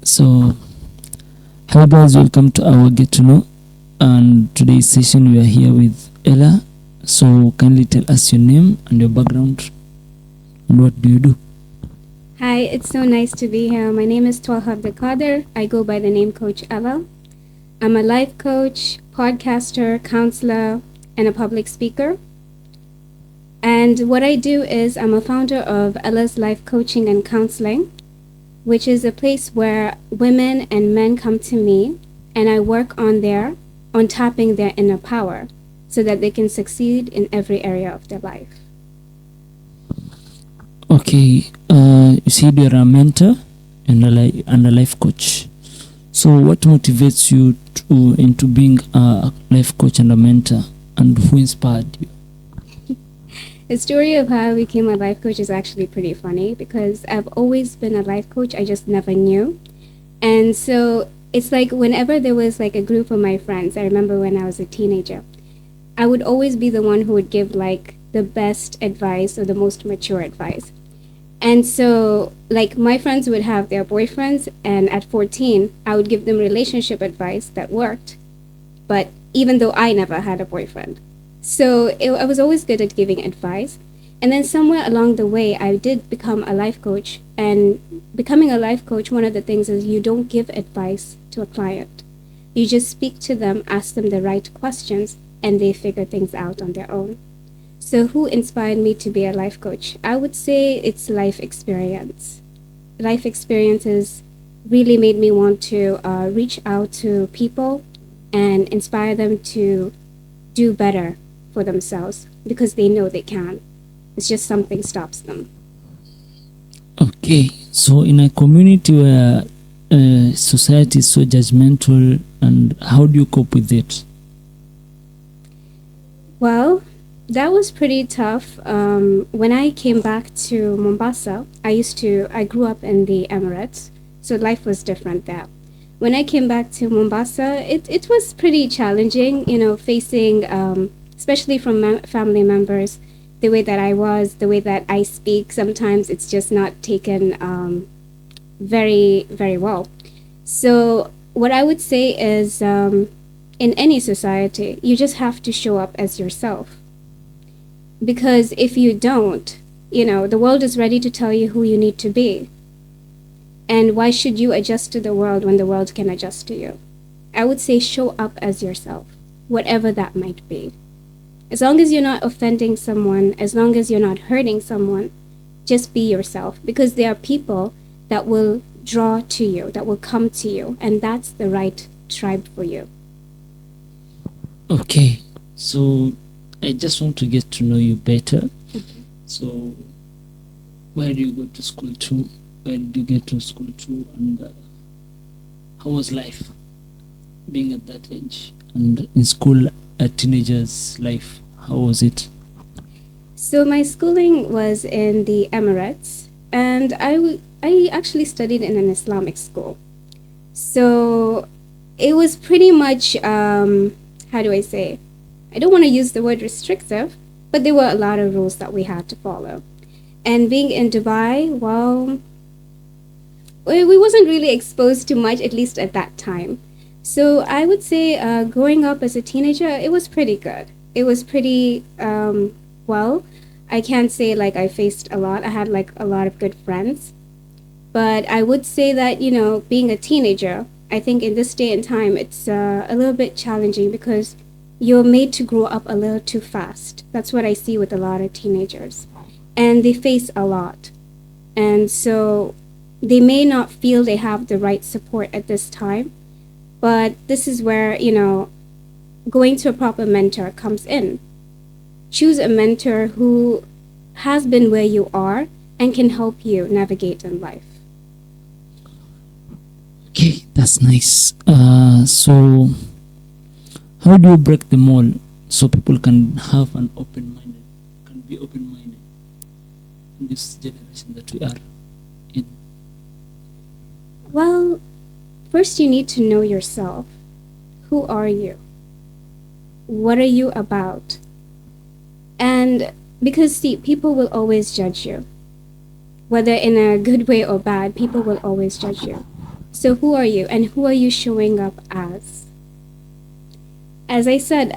So, hello guys, welcome to our Get to Know. And today's session we are here with Ella. So, kindly tell us your name and your background and what do you do? Hi, it's so nice to be here. My name is Twalha Abdikadir. I go by the name Coach Aella. I'm a life coach, podcaster, counselor, and a public speaker. And what I do is I'm a founder of Ella's Life Coaching and Counseling, which is a place where women and men come to me, and I work on tapping their inner power so that they can succeed in every area of their life. Okay, you said you're a mentor and a life coach. So, what motivates you into being a life coach and a mentor, and who inspired you? The story of how I became a life coach is actually pretty funny because I've always been a life coach. I just never knew. And so it's like whenever there was like a group of my friends, I remember when I was a teenager, I would always be the one who would give like the best advice or the most mature advice. And so like my friends would have their boyfriends, and at 14, I would give them relationship advice that worked. But even though I never had a boyfriend. So I was always good at giving advice. And then somewhere along the way, I did become a life coach. And becoming a life coach, one of the things is you don't give advice to a client. You just speak to them, ask them the right questions, and they figure things out on their own. So who inspired me to be a life coach? I would say it's life experience. Life experiences really made me want to reach out to people and inspire them to do better for themselves because they know they can. It's just something stops them. Okay, so in a community where society is so judgmental, and how do you cope with it? Well, that was pretty tough. When I came back to Mombasa, I grew up in the Emirates, so life was different there. When I came back to Mombasa, it was pretty challenging, facing, especially from family members, the way that I was, the way that I speak. Sometimes it's just not taken very, very well. So what I would say is in any society, you just have to show up as yourself. Because if you don't, the world is ready to tell you who you need to be. And why should you adjust to the world when the world can adjust to you? I would say show up as yourself, whatever that might be. As long as you're not offending someone, as long as you're not hurting someone, just be yourself. Because there are people that will draw to you, that will come to you, and that's the right tribe for you. Okay, so I just want to get to know you better. Okay. So, where do you go to school to? Where did you get to school to? And how was life being at that age? And in school, a teenager's life, how was it? So my schooling was in the Emirates, and I actually studied in an Islamic school. So it was pretty much, how do I say? I don't want to use the word restrictive, but there were a lot of rules that we had to follow. And being in Dubai, well, we wasn't really exposed to much, at least at that time. So I would say growing up as a teenager, it was pretty good. It was pretty, well, I can't say like I faced a lot. I had like a lot of good friends. But I would say that, being a teenager, I think in this day and time, it's a little bit challenging because you're made to grow up a little too fast. That's what I see with a lot of teenagers. And they face a lot. And so they may not feel they have the right support at this time. But this is where, going to a proper mentor comes in. Choose a mentor who has been where you are and can help you navigate in life. Okay, that's nice. So, how do you break the mold so people can have an can be open-minded in this generation that we are in? Well, first you need to know yourself. Who are you? What are you about? And because see, people will always judge you. Whether in a good way or bad, people will always judge you. So who are you, and who are you showing up as? As I said,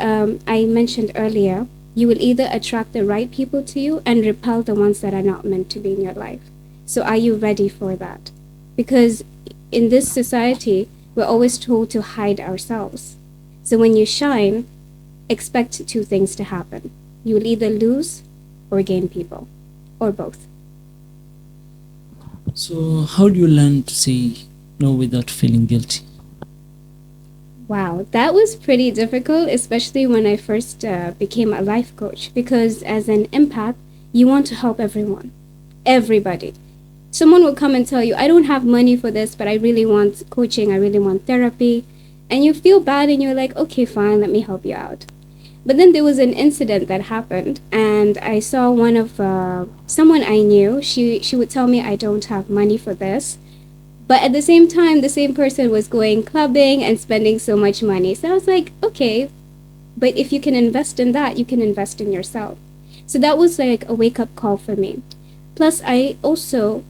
I mentioned earlier, you will either attract the right people to you and repel the ones that are not meant to be in your life. So are you ready for that? Because in this society, we're always told to hide ourselves. So when you shine, expect two things to happen. You will either lose or gain people, or both. So, how do you learn to say no without feeling guilty? Wow, that was pretty difficult, especially when I first became a life coach. Because as an empath, you want to help everyone, everybody. Someone will come and tell you, I don't have money for this, but I really want coaching, I really want therapy. And you feel bad and you're like, okay, fine, let me help you out. But then there was an incident that happened, and I saw one of someone I knew. She would tell me I don't have money for this, but at the same time, the same person was going clubbing and spending so much money. So I was like, okay, but if you can invest in that, you can invest in yourself. So that was like a wake up call for me. Plus, I also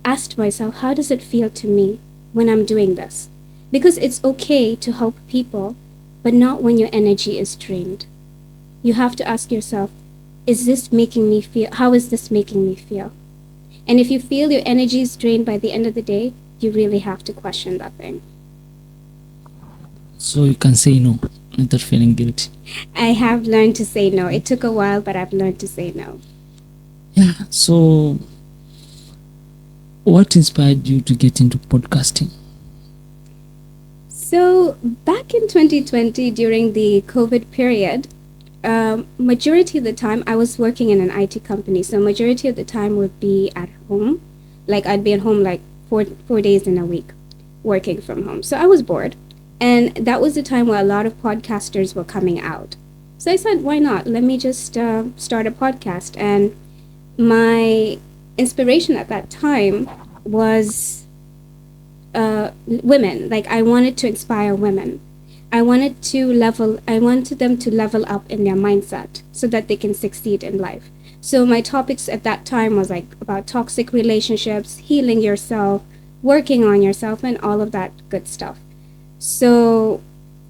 asked myself, how does it feel to me when I'm doing this? Because it's okay to help people, but not when your energy is drained. You have to ask yourself, is this making me feel? How is this making me feel? And if you feel your energy is drained by the end of the day, you really have to question that thing. So you can say no without feeling guilty. I have learned to say no. It took a while, but I've learned to say no. Yeah. So, what inspired you to get into podcasting? So back in 2020, during the COVID period, majority of the time I was working in an IT company. So majority of the time would be at home. Like I'd be at home like four days in a week working from home. So I was bored. And that was the time where a lot of podcasters were coming out. So I said, why not? Let me just start a podcast. And my inspiration at that time was women. Like I wanted to inspire women. I wanted them to level up in their mindset so that they can succeed in life. So my topics at that time was like about toxic relationships, healing yourself, working on yourself, and all of that good stuff. So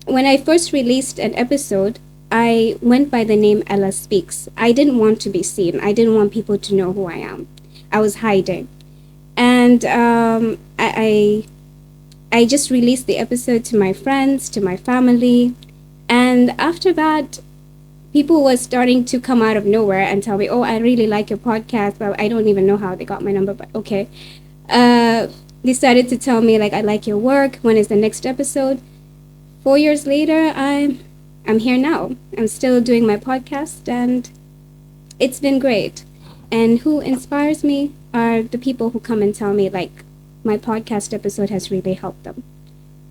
when I first released an episode, I went by the name Ella Speaks. I didn't want to be seen. I didn't want people to know who I am. I was hiding. And I just released the episode to my friends, to my family. And after that, people were starting to come out of nowhere and tell me, oh, I really like your podcast, but I don't even know how they got my number, but okay. They started to tell me, like, I like your work. When is the next episode? 4 years later, I'm here now. I'm still doing my podcast, and it's been great. And who inspires me are the people who come and tell me, like, my podcast episode has really helped them.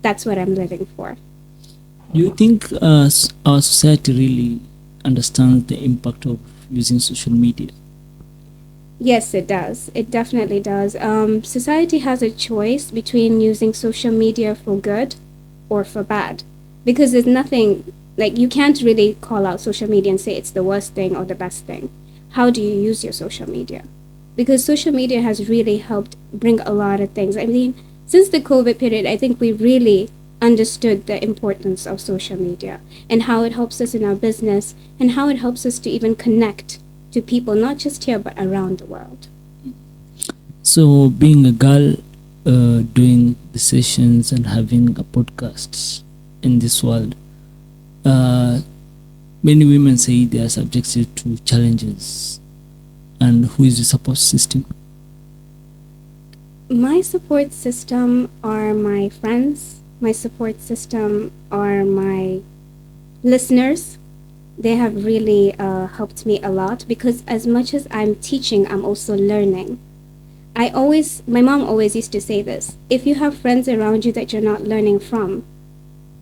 That's what I'm living for. Do you think our society really understands the impact of using social media? Yes, it does. It definitely does. Society has a choice between using social media for good or for bad. Because there's nothing, like, you can't really call out social media and say it's the worst thing or the best thing. How do you use your social media? Because social media has really helped bring a lot of things. I mean, since the COVID period, I think we really understood the importance of social media and how it helps us in our business and how it helps us to even connect to people, not just here, but around the world. So, being a girl, doing the sessions and having a podcast in this world, many women say they are subjected to challenges. And who is the support system? My support system are my friends. My support system are my listeners. They have really helped me a lot because as much as I'm teaching, I'm also learning. My mom always used to say this, if you have friends around you that you're not learning from,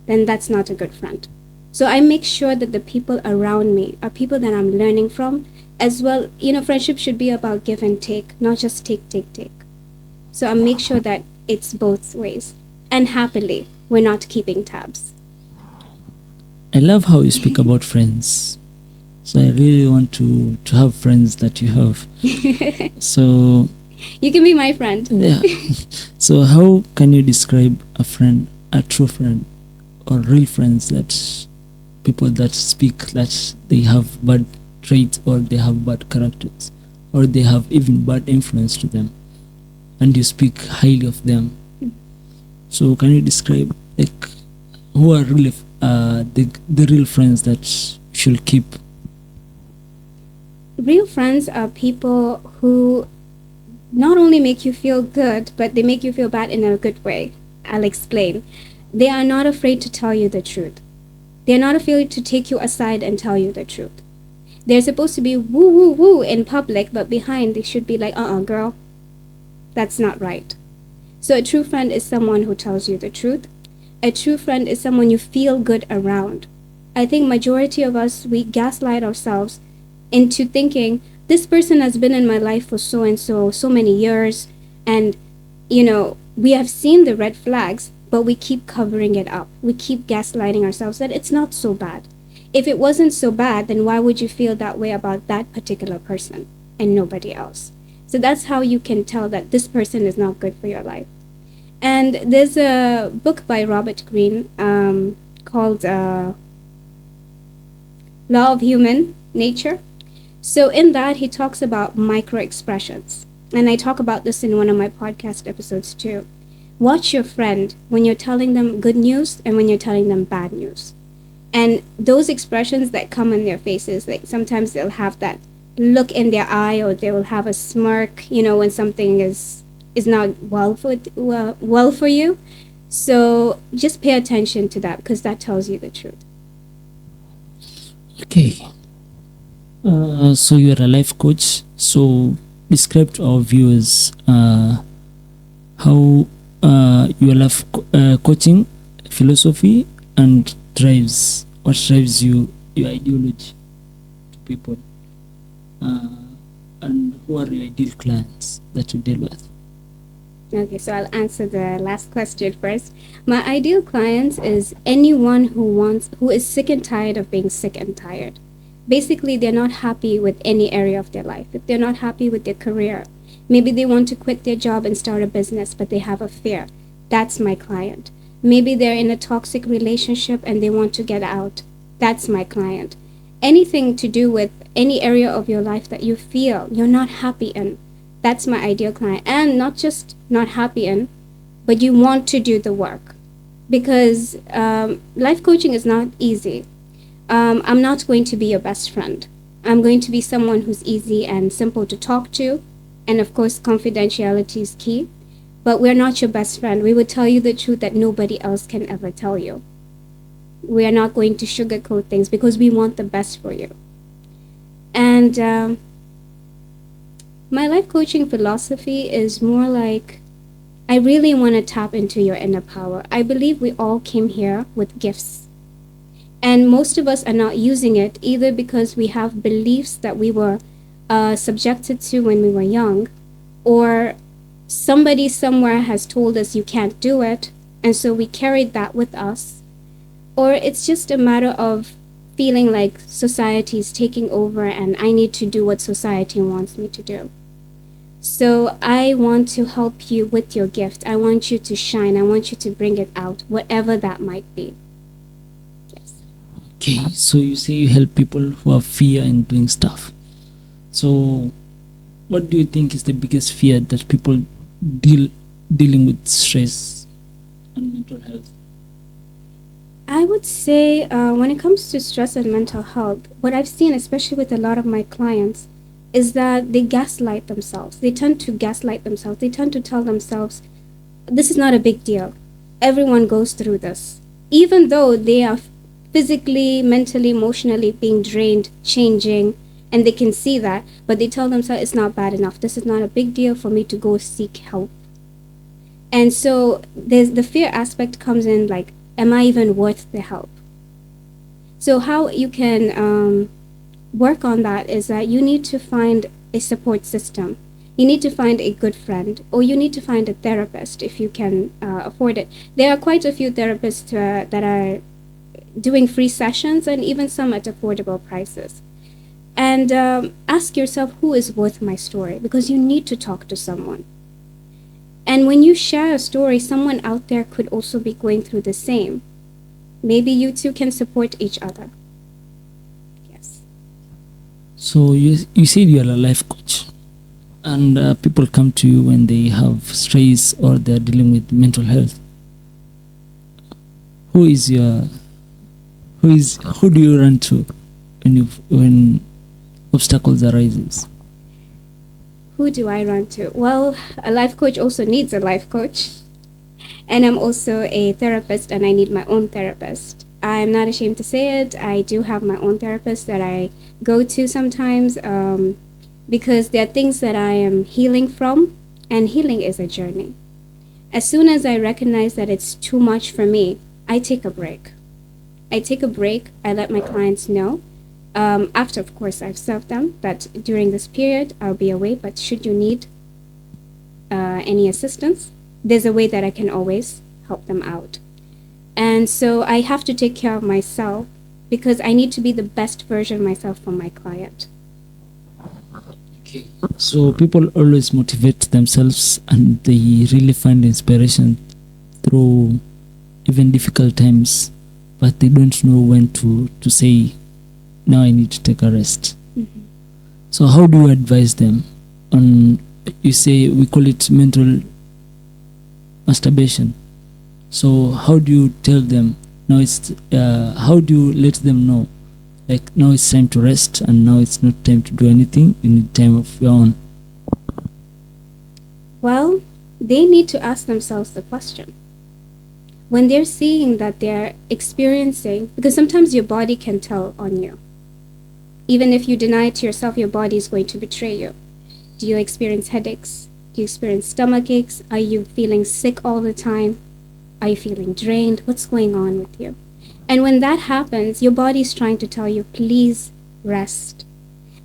then that's not a good friend. So I make sure that the people around me are people that I'm learning from as well. Friendship should be about give and take, not just take. So I make sure that it's both ways. And happily, we're not keeping tabs. I love how you speak about friends. So I really want to have friends that you have. So You can be my friend. Yeah. So how can you describe a friend, a true friend, or real friends, that people that speak that they have bad traits, or they have bad characters, or they have even bad influence to them, and you speak highly of them? So can you describe, like, who are really the real friends that you should keep? Real friends are people who not only make you feel good, but they make you feel bad in a good way. I'll explain. They are not afraid to tell you the truth. They're not afraid to take you aside and tell you the truth. They're supposed to be woo woo woo in public, but behind they should be like, girl, that's not right. So a true friend is someone who tells you the truth. A true friend is someone you feel good around. I think majority of us, we gaslight ourselves into thinking this person has been in my life for so and so many years, and we have seen the red flags, but we keep covering it up. We keep gaslighting ourselves that it's not so bad. If it wasn't so bad, then why would you feel that way about that particular person and nobody else? So that's how you can tell that this person is not good for your life. And there's a book by Robert Greene called Law of Human Nature. So in that, he talks about micro expressions. And I talk about this in one of my podcast episodes too. Watch your friend when you're telling them good news and when you're telling them bad news. And those expressions that come on their faces, like sometimes they'll have that look in their eye, or they will have a smirk, when something is not well for you. So just pay attention to that, because that tells you the truth. Okay. So you're a life coach. So describe to our viewers how your life coaching philosophy and what drives you, your ideology to people, and who are your ideal clients that you deal with? Okay, so I'll answer the last question first. My ideal clients is anyone who is sick and tired of being sick and tired. Basically, they're not happy with any area of their life. If they're not happy with their career, maybe they want to quit their job and start a business, but they have a fear. That's my client. Maybe they're in a toxic relationship and they want to get out. That's my client. Anything to do with any area of your life that you feel you're not happy in, that's my ideal client. And not just not happy in, but you want to do the work. Because life coaching is not easy. I'm not going to be your best friend. I'm going to be someone who's easy and simple to talk to. And of course, confidentiality is key. But we're not your best friend. We would tell you the truth that nobody else can ever tell you. We are not going to sugarcoat things because we want the best for you. And my life coaching philosophy is more like, I really want to tap into your inner power. I believe we all came here with gifts. And most of us are not using it, either because we have beliefs that we were subjected to when we were young, or somebody somewhere has told us you can't do it, and so we carried that with us. Or it's just a matter of feeling like society is taking over and I need to do what society wants me to do. So I want to help you with your gift. I want you to shine. I want you to bring it out, whatever that might be. Yes. Okay, so you say you help people who have fear in doing stuff. So what do you think is the biggest fear that people dealing with stress and mental health? I would say when it comes to stress and mental health, what I've seen, especially with a lot of my clients, is that they gaslight themselves. They tend to gaslight themselves. They tend to tell themselves, this is not a big deal. Everyone goes through this. Even though they are physically, mentally, emotionally being drained, changing, and they can see that, but they tell themselves it's not bad enough. This is not a big deal for me to go seek help. And so there's the fear aspect comes in, like, am I even worth the help? So how you can work on that is that you need to find a support system. You need to find a good friend, or you need to find a therapist if you can afford it. There are quite a few therapists that are doing free sessions, and even some at affordable prices. And ask yourself, who is worth my story? Because you need to talk to someone. And when you share a story, someone out there could also be going through the same. Maybe you two can support each other. Yes. So you said you are a life coach, and people come to you when they have stress or they are dealing with mental health. Who do you run to when obstacles arises? Who do I run to? Well, a life coach also needs a life coach. And I'm also a therapist, and I need my own therapist. I'm not ashamed to say it. I do have my own therapist that I go to sometimes, because there are things that I am healing from, and healing is a journey. As soon as I recognize that it's too much for me, I take a break. I let my clients know. After, of course, I've served them, that during this period, I'll be away. But should you need any assistance, there's a way that I can always help them out. And so I have to take care of myself, because I need to be the best version of myself for my client. Okay. So people always motivate themselves, and they really find inspiration through even difficult times, but they don't know when to say, now I need to take a rest. Mm-hmm. So how do you advise them on, you say we call it mental masturbation. So how do you tell them now how do you let them know, like, now it's time to rest and now it's not time to do anything, you need time of your own? Well, they need to ask themselves the question. When they're seeing that they're experiencing, because sometimes your body can tell on you. Even if you deny it to yourself, your body is going to betray you. Do you experience headaches? Do you experience stomach aches? Are you feeling sick all the time? Are you feeling drained? What's going on with you? And when that happens, your body is trying to tell you, please rest.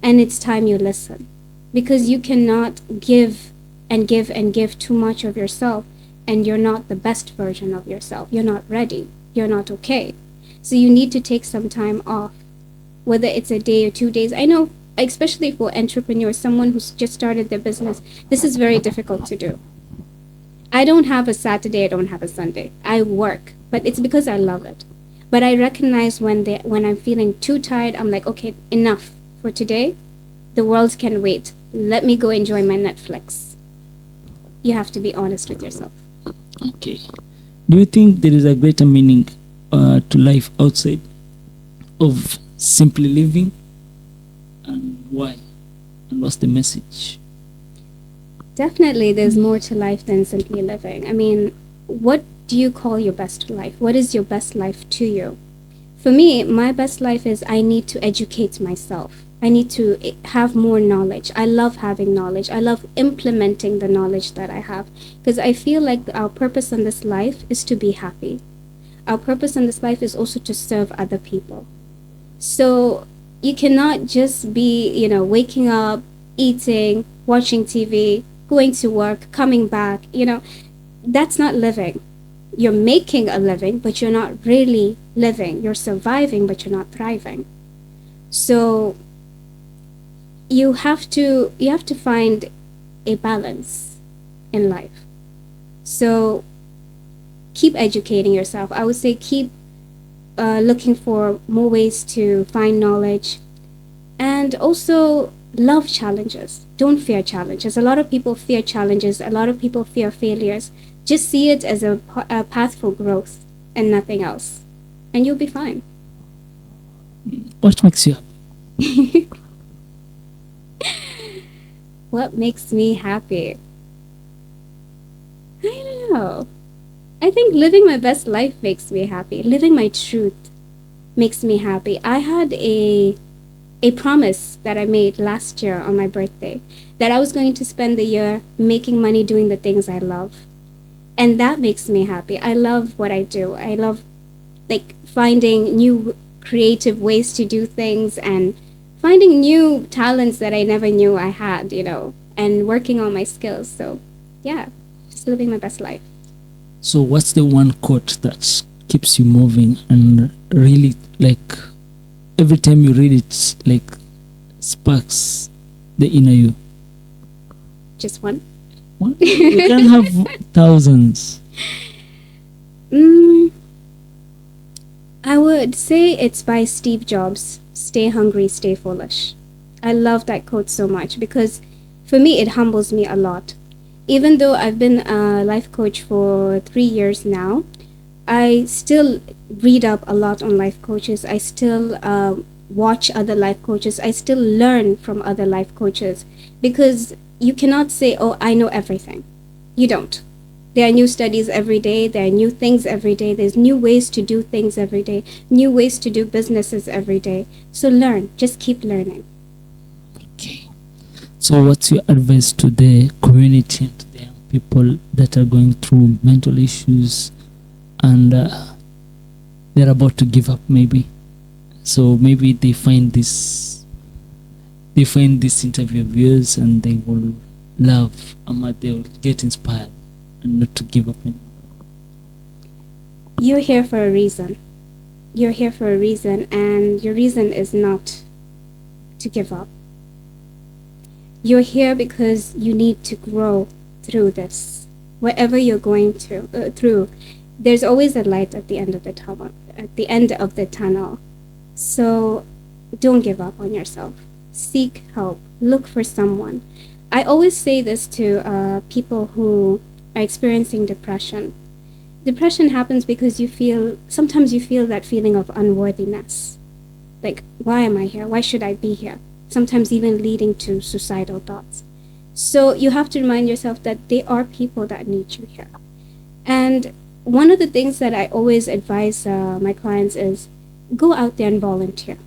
And it's time you listen. Because you cannot give and give and give too much of yourself, and you're not the best version of yourself. You're not ready. You're not okay. So you need to take some time off, whether it's a day or 2 days. I know, especially for entrepreneurs, someone who's just started their business, this is very difficult to do. I don't have a Saturday, I don't have a Sunday. I work, but it's because I love it. But I recognize when I'm feeling too tired, I'm like, okay, enough for today. The world can wait. Let me go enjoy my Netflix. You have to be honest with yourself. Okay. Do you think there is a greater meaning to life outside of simply living, and why? And what's the message? Definitely, there's more to life than simply living. I mean, what do you call your best life? What is your best life to you? For me, my best life is I need to educate myself. I need to have more knowledge. I love having knowledge. I love implementing the knowledge that I have, because I feel like our purpose in this life is to be happy. Our purpose in this life is also to serve other people. So you cannot just be, waking up, eating, watching TV, going to work, coming back. That's not living. You're making a living, but you're not really living. You're surviving, but you're not thriving. So you have to find a balance in life. So keep educating yourself. I would say keep looking for more ways to find knowledge, and also love challenges. Don't fear challenges. A lot of people fear challenges. A lot of people fear failures. Just see it as a path for growth and nothing else, and you'll be fine. What makes you happy? What makes me happy? I don't know. I think living my best life makes me happy. Living my truth makes me happy. I had a promise that I made last year on my birthday, that I was going to spend the year making money doing the things I love. And that makes me happy. I love what I do. I love finding new creative ways to do things, and finding new talents that I never knew I had, and working on my skills. So yeah, just living my best life. So what's the one quote that keeps you moving and really, every time you read it, sparks the inner you? Just one. Well, you can have thousands. Mm, I would say it's by Steve Jobs. Stay hungry, stay foolish. I love that quote so much because for me it humbles me a lot. Even though I've been a life coach for 3 years now, I still read up a lot on life coaches. I still watch other life coaches. I still learn from other life coaches because you cannot say, oh, I know everything. You don't. There are new studies every day. There are new things every day. There's new ways to do things every day, new ways to do businesses every day. So learn. Just keep learning. Okay. So what's your advice to the community and to the young people that are going through mental issues and they're about to give up maybe? So maybe they find this interview of yours and they will love they will get inspired and not to give up anymore. You're here for a reason. You're here for a reason, and your reason is not to give up. You're here because you need to grow through this. Whatever you're going through, there's always a light at the end of the tunnel. At the end of the tunnel. So don't give up on yourself. Seek help. Look for someone. I always say this to people who are experiencing depression. Depression happens because sometimes you feel that feeling of unworthiness. Like, why am I here? Why should I be here? Sometimes even leading to suicidal thoughts. So you have to remind yourself that there are people that need you here. And one of the things that I always advise my clients is go out there and volunteer.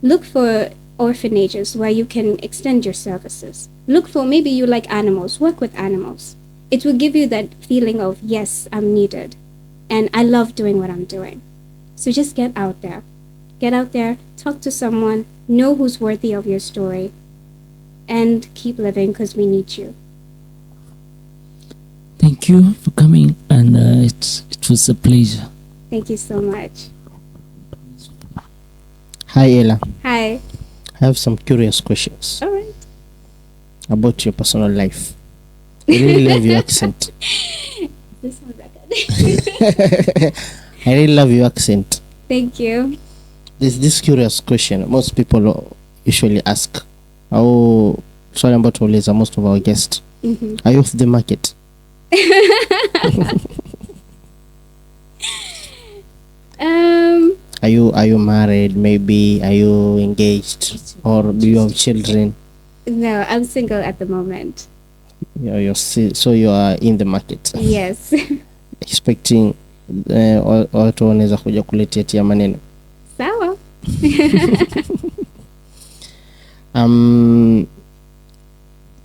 Look for orphanages where you can extend your services. Look for, maybe you like animals, work with animals. It will give you that feeling of, yes, I'm needed and I love doing what I'm doing. So just get out there. Get out there, talk to someone, know who's worthy of your story, and keep living because we need you. Thank you for coming, and it was a pleasure. Thank you so much. Hi Ella, Hi. I have some curious questions All right. about your personal life. I really love your accent. This one's record. I really love your accent. Thank you. There's this curious question most people usually ask. Au swali ambalo tunauliza most of our guests. Are you off the market? Are you married? Maybe are you engaged, or do you have children? No, I'm single at the moment. So you are in the market. Yes. Expecting watu wanaweza kuja kuletea tia maneno. Sawa.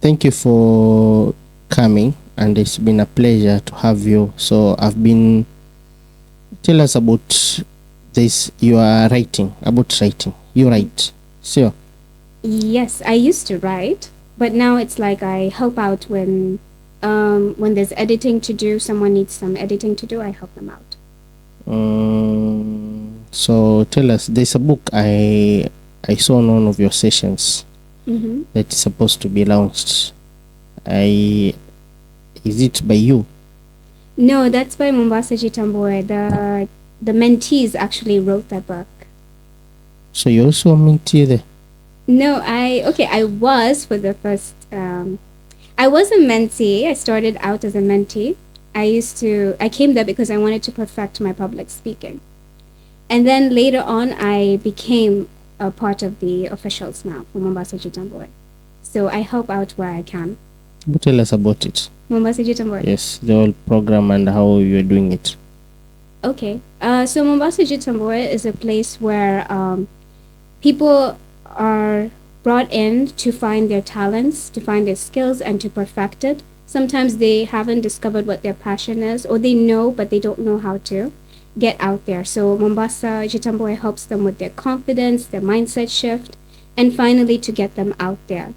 Thank you for coming, and it's been a pleasure to have you. So tell us about this. You are writing, about writing. You write, sure? Yes, I used to write, but now it's like I help out when there's editing to do, someone needs some editing to do, I help them out. So tell us, there's a book I saw in one of your sessions that is supposed to be launched. Is it by you? No, that's by Mombasa Jitambue. The mentees actually wrote that book. So you're also a mentee there? No, I was for the first, I was a mentee. I started out as a mentee. I came there because I wanted to perfect my public speaking. And then later on, I became a part of the officials now for Mombasa Jitambue. So I help out where I can. Tell us about it. Mombasa Jitambue? Yes, the whole program and how you're doing it. Okay. So Mombasa Jitambue is a place where people are brought in to find their talents, to find their skills, and to perfect it. Sometimes they haven't discovered what their passion is, or they know, but they don't know how to get out there. So Mombasa Jitambue helps them with their confidence, their mindset shift, and finally to get them out there.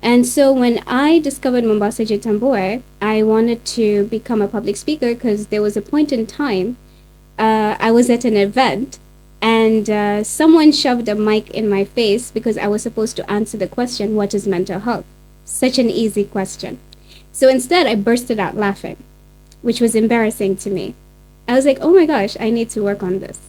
And so when I discovered Mombasa Jitambue, I wanted to become a public speaker because there was a point in time I was at an event And someone shoved a mic in my face because I was supposed to answer the question, what is mental health? Such an easy question. So instead, I bursted out laughing, which was embarrassing to me. I was like, oh my gosh, I need to work on this.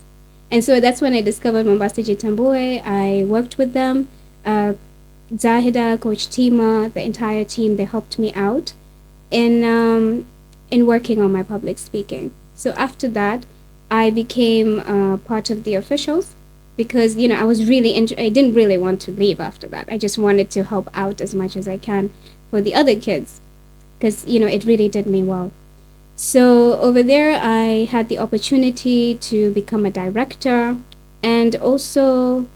And so that's when I discovered Mombasa Jitambue. I worked with them. Zahida, Coach Tima, the entire team, they helped me out in working on my public speaking. So after that, I became part of the officials because, I was really, I didn't really want to leave after that. I just wanted to help out as much as I can for the other kids because, it really did me well. So over there, I had the opportunity to become a director and also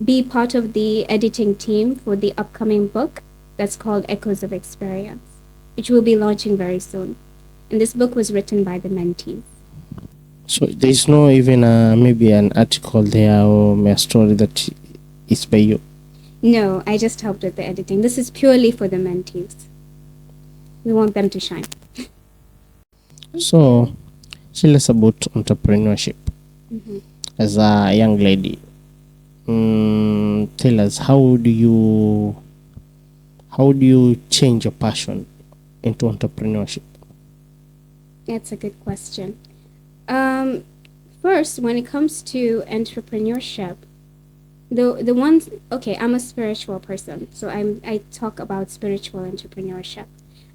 be part of the editing team for the upcoming book that's called Echoes of Experience, which will be launching very soon. And this book was written by the mentees. So there's no even maybe an article there or a story that is by you? No, I just helped with the editing. This is purely for the mentees. We want them to shine. So tell us about entrepreneurship. As a young lady. Tell us, how do you change your passion into entrepreneurship? That's a good question. First, when it comes to entrepreneurship, the ones, okay, I'm a spiritual person, so I talk about spiritual entrepreneurship.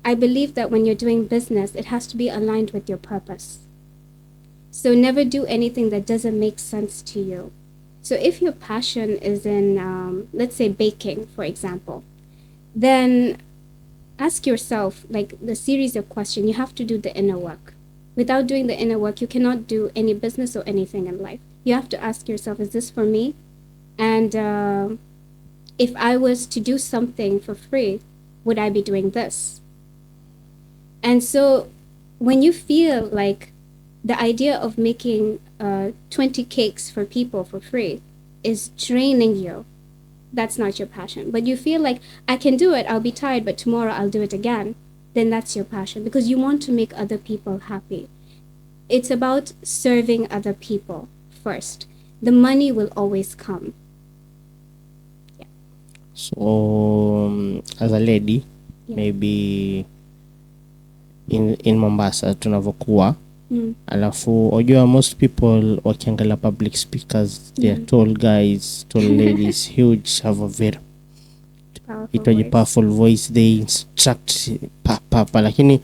I believe that when you're doing business, it has to be aligned with your purpose. So never do anything that doesn't make sense to you. So if your passion is in, let's say, baking, for example, then ask yourself, like, the series of questions. You have to do the inner work. Without doing the inner work, you cannot do any business or anything in life. You have to ask yourself, is this for me? And if I was to do something for free, would I be doing this? And so when you feel like the idea of making 20 cakes for people for free is draining you, that's not your passion. But you feel like, I can do it, I'll be tired, but tomorrow I'll do it again, then that's your passion because you want to make other people happy. It's about serving other people first. The money will always come. Yeah. So as a lady, Yeah. maybe in Mombasa tunavyokuwa, alafu unajua most people wakiangalia public speakers, they are tall guys, tall ladies, huge, have a very powerful voice, they instruct papa, lakini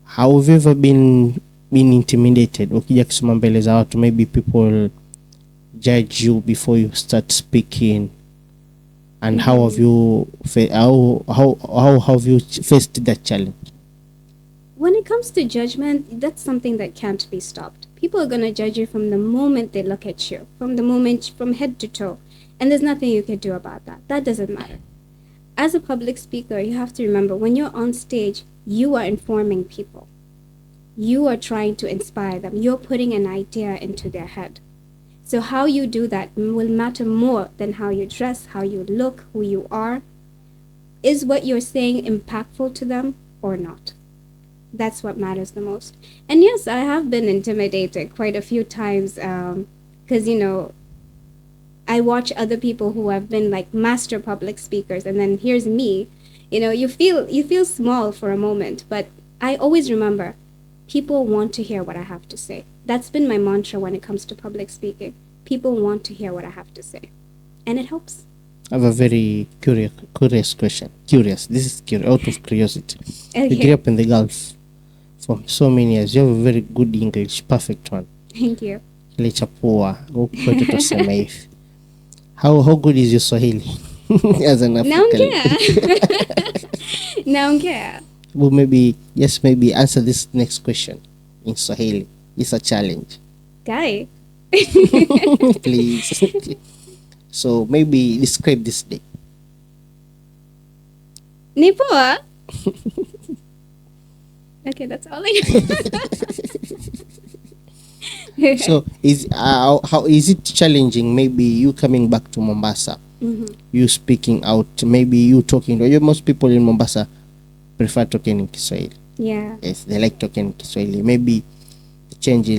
have you ever been intimidated ukija kusema mbele za watu? Maybe people judge you before you start speaking, and how have you how have you faced that challenge? When it comes to judgment, that's something that can't be stopped. People are going to judge you from the moment they look at you, from head to toe. And there's nothing you can do about that. That doesn't matter. As a public speaker, you have to remember, when you're on stage, you are informing people. You are trying to inspire them. You're putting an idea into their head. So how you do that will matter more than how you dress, how you look, who you are. Is what you're saying impactful to them or not? That's what matters the most. And yes, I have been intimidated quite a few times because, I watch other people who have been like master public speakers, and then here's me. You feel small for a moment, but I always remember, people want to hear what I have to say. That's been my mantra when it comes to public speaking. People want to hear what I have to say, and it helps. I have a very curious question. This is out of curiosity. Okay. You grew up in the Gulf for so many years. You have a very good English, perfect one. Thank you. Lichapua, how good is your Swahili as an African? Naongea. Well, maybe answer this next question in Swahili. It's a challenge. Guy. Please. So maybe describe this day. Ni poa? Okay, that's all I know. So how is it challenging? Maybe you coming back to Mombasa, you speaking out, maybe you talking. Most people in Mombasa prefer talking in Kiswahili. Yeah. Yes, they like talking in Kiswahili. Maybe the change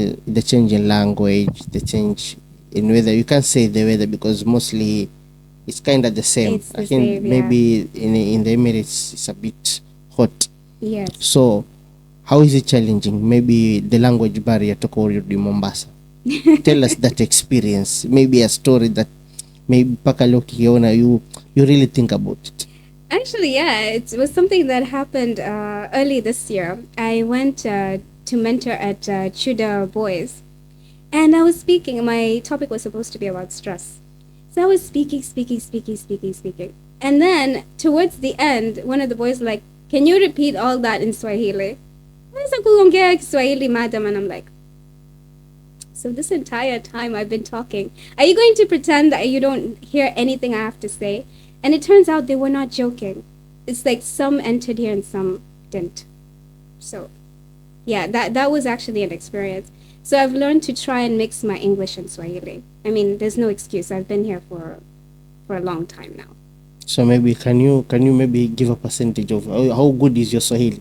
in language, the change in weather? You can't say the weather because mostly it's kind of the same. It's the I think same, yeah. maybe in the Emirates it's a bit hot. Yes. So how is it challenging? Maybe the language barrier to Korea Mombasa. Tell us that experience. Maybe a story that maybe Pakaloki you really think about it. Actually, yeah, it was something that happened early this year. I went to mentor at Chuda Boys, and I was speaking. My topic was supposed to be about stress. So I was speaking. And then towards the end, one of the boys like, "Can you repeat all that in Swahili?" I was like, "Kuongea Swahili, madam," and I'm like, so this entire time I've been talking, are you going to pretend that you don't hear anything I have to say? And it turns out they were not joking. It's like some entered here and some didn't. So, yeah, that was actually an experience. So I've learned to try and mix my English and Swahili. I mean, there's no excuse. I've been here for a long time now. So maybe can you maybe give a percentage of how good is your Swahili?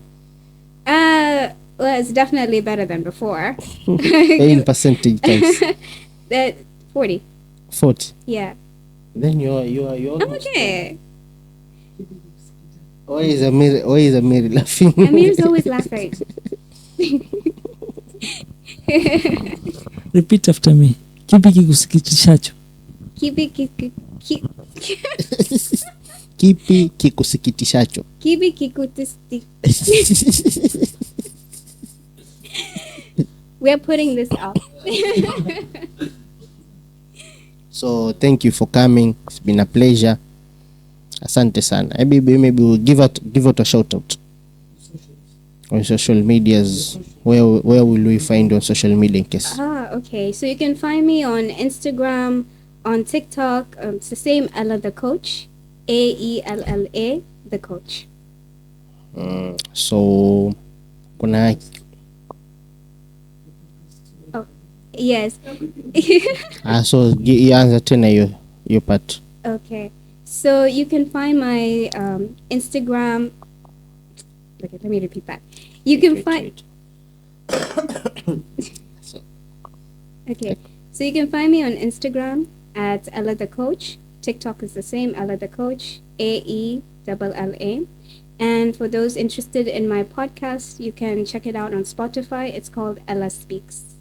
Well, it's definitely better than before. In percentage terms. 40. 40. Yeah. Then you're I'm okay. Why is Amir laughing? Amir's always laughing. Repeat after me. Kipi kikusikitishacho? Kipi Kipi kikusikitishacho? Kipi kikusikitishacho. We're putting this up. So thank you for coming. It's been a pleasure. Asante sana. Maybe we'll give out a shout out on social medias. Where will we find you on social media in case? Okay. So you can find me on Instagram, on TikTok. It's the same, Aella the Coach. Aella the Coach. So kuna Yes. so answer tena your part. Okay. So you can find my Instagram. Okay, let me repeat that. You can find. Okay. So you can find me on Instagram at Aella the Coach. TikTok is the same, Aella the Coach. AELLA. And for those interested in my podcast, you can check it out on Spotify. It's called Aella Speaks.